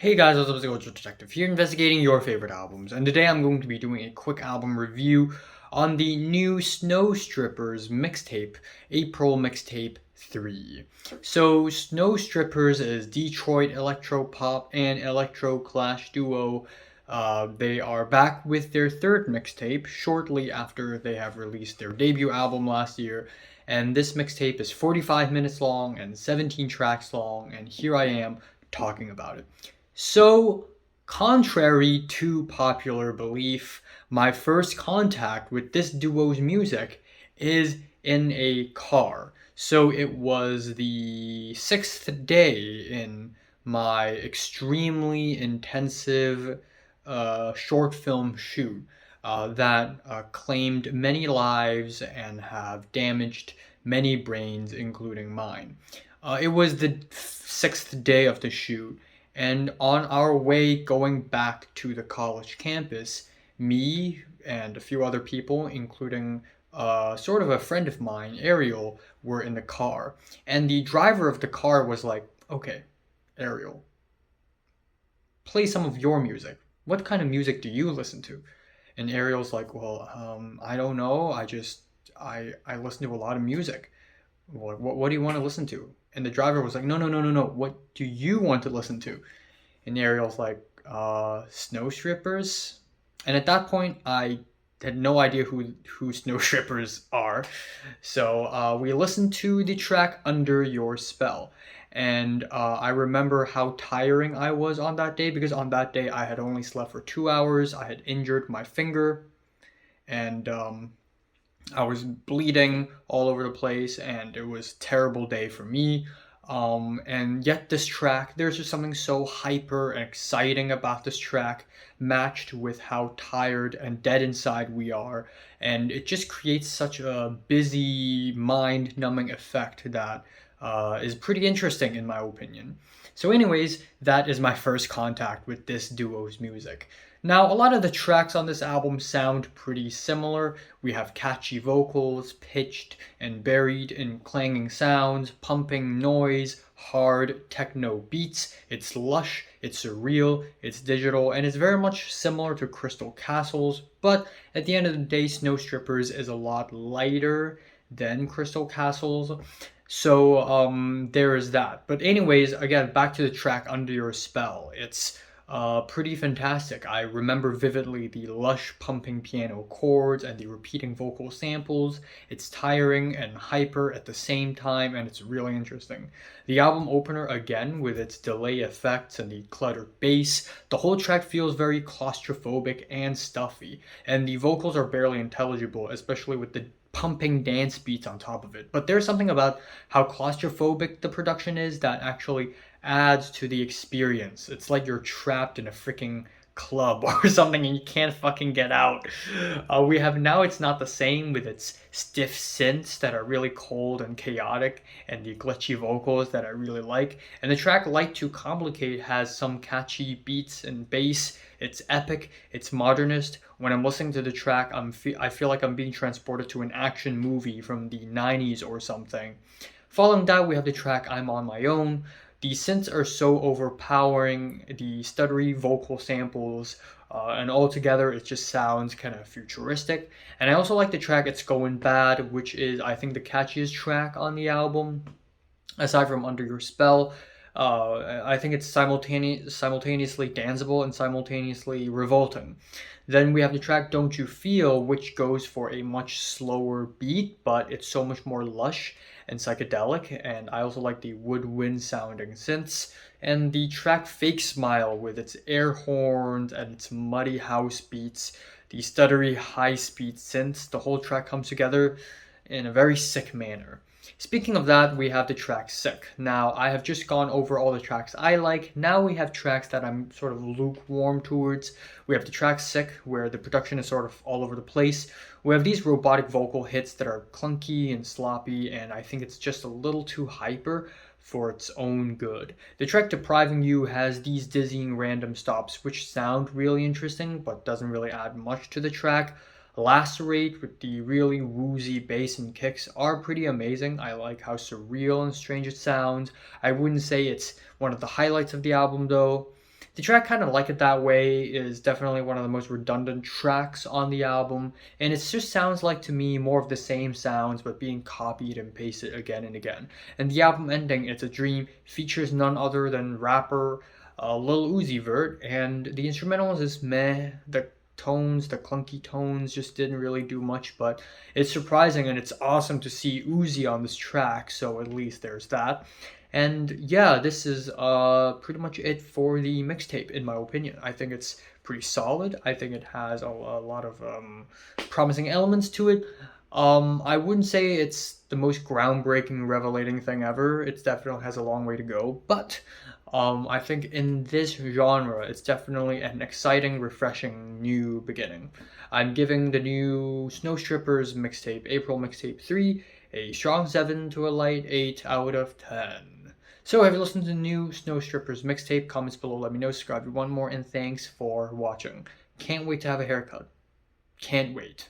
Hey guys, what's up? It's the Ultra Detective here, investigating your favorite albums, and today I'm going to be doing a quick album review on the new Snow Strippers mixtape, April Mixtape 3. So, Snow Strippers is Detroit electro-pop and electro-clash duo. They are back with their third mixtape shortly after they have released their debut album last year, and this mixtape is 45 minutes long and 17 tracks long, and here I am talking about it. So, contrary to popular belief, my first contact with this duo's music is in a car. So, it was the sixth day in my extremely intensive short film shoot that claimed many lives and have damaged many brains, including mine. It was the sixth day of the shoot, and on our way going back to the college campus, me and a few other people, including sort of a friend of mine, Ariel, were in the car. And the driver of the car was like, okay, Ariel, play some of your music. What kind of music do you listen to? And Ariel's like, well, I don't know. I listen to a lot of music. What do you want to listen to? And the driver was like, no, no, no, no, no. What do you want to listen to? And Ariel's like, Snow Strippers? And at that point, I had no idea who Snow Strippers are. So we listened to the track Under Your Spell. And I remember how tiring I was on that day because on that day I had only slept for 2 hours. I had injured my finger and I was bleeding all over the place, and it was a terrible day for me. And yet, this track, there's just something so hyper and exciting about this track, matched with how tired and dead inside we are. And it just creates such a busy, mind numbing effect that is pretty interesting, in my opinion. So, anyways, that is my first contact with this duo's music. Now, a lot of the tracks on this album sound pretty similar. We have catchy vocals, pitched and buried in clanging sounds, pumping noise, hard techno beats. It's lush, it's surreal, it's digital, and it's very much similar to Crystal Castles, but at the end of the day, Snow Strippers is a lot lighter than Crystal Castles. So there is that. But anyways, again, back to the track Under Your Spell. It's pretty fantastic. I remember vividly the lush pumping piano chords and the repeating vocal samples. It's tiring and hyper at the same time, and it's really interesting. The album opener, again, with its delay effects and the cluttered bass, the whole track feels very claustrophobic and stuffy, and the vocals are barely intelligible, especially with the pumping dance beats on top of it. But there's something about how claustrophobic the production is that actually adds to the experience. It's like you're trapped in a freaking club or something and you can't fucking get out. We have Now It's Not the Same with its stiff synths that are really cold and chaotic and the glitchy vocals that I really like. And the track Light to Complicate has some catchy beats and bass. It's epic, it's modernist. When I'm listening to the track, I feel like I'm being transported to an action movie from the 90s or something. Following that, we have the track I'm On My Own. The synths are so overpowering, the stuttery vocal samples, and altogether it just sounds kind of futuristic. And I also like the track It's Going Bad, which is, I think, the catchiest track on the album, aside from Under Your Spell. I think it's simultaneously danceable and simultaneously revolting. Then we have the track Don't You Feel, which goes for a much slower beat, but it's so much more lush and psychedelic. And I also like the woodwind sounding synths. And the track Fake Smile with its air horns and its muddy house beats, the stuttery high speed synths, the whole track comes together in a very sick manner. Speaking of that, we have the track Sick. Now, I have just gone over all the tracks I like. Now we have tracks that I'm sort of lukewarm towards. We have the track Sick, where the production is sort of all over the place. We have these robotic vocal hits that are clunky and sloppy, and I think it's just a little too hyper for its own good. The track Depriving You has these dizzying random stops, which sound really interesting, but doesn't really add much to the track. Lacerate with the really woozy bass and kicks are pretty amazing. I like how surreal and strange it sounds. I wouldn't say it's one of the highlights of the album though. The track Kind of Like It That Way is definitely one of the most redundant tracks on the album, and it just sounds like to me more of the same sounds but being copied and pasted again and again. And the album ending, It's a Dream, features none other than rapper Lil Uzi Vert, and the instrumental is just meh. The clunky tones just didn't really do much, but it's surprising and it's awesome to see Uzi on this track, so at least there's that. And yeah, this is pretty much it for the mixtape, in my opinion. I think it's pretty solid. I think it has a lot of promising elements to it. I wouldn't say it's the most groundbreaking, revelating thing ever. It definitely has a long way to go, but I think in this genre, it's definitely an exciting, refreshing new beginning. I'm giving the new Snow Strippers mixtape, April Mixtape 3, a strong 7 to a light 8 out of 10. So, have you listened to the new Snow Strippers mixtape? Comments below, let me know. Subscribe if you want more, and thanks for watching. Can't wait to have a haircut. Can't wait.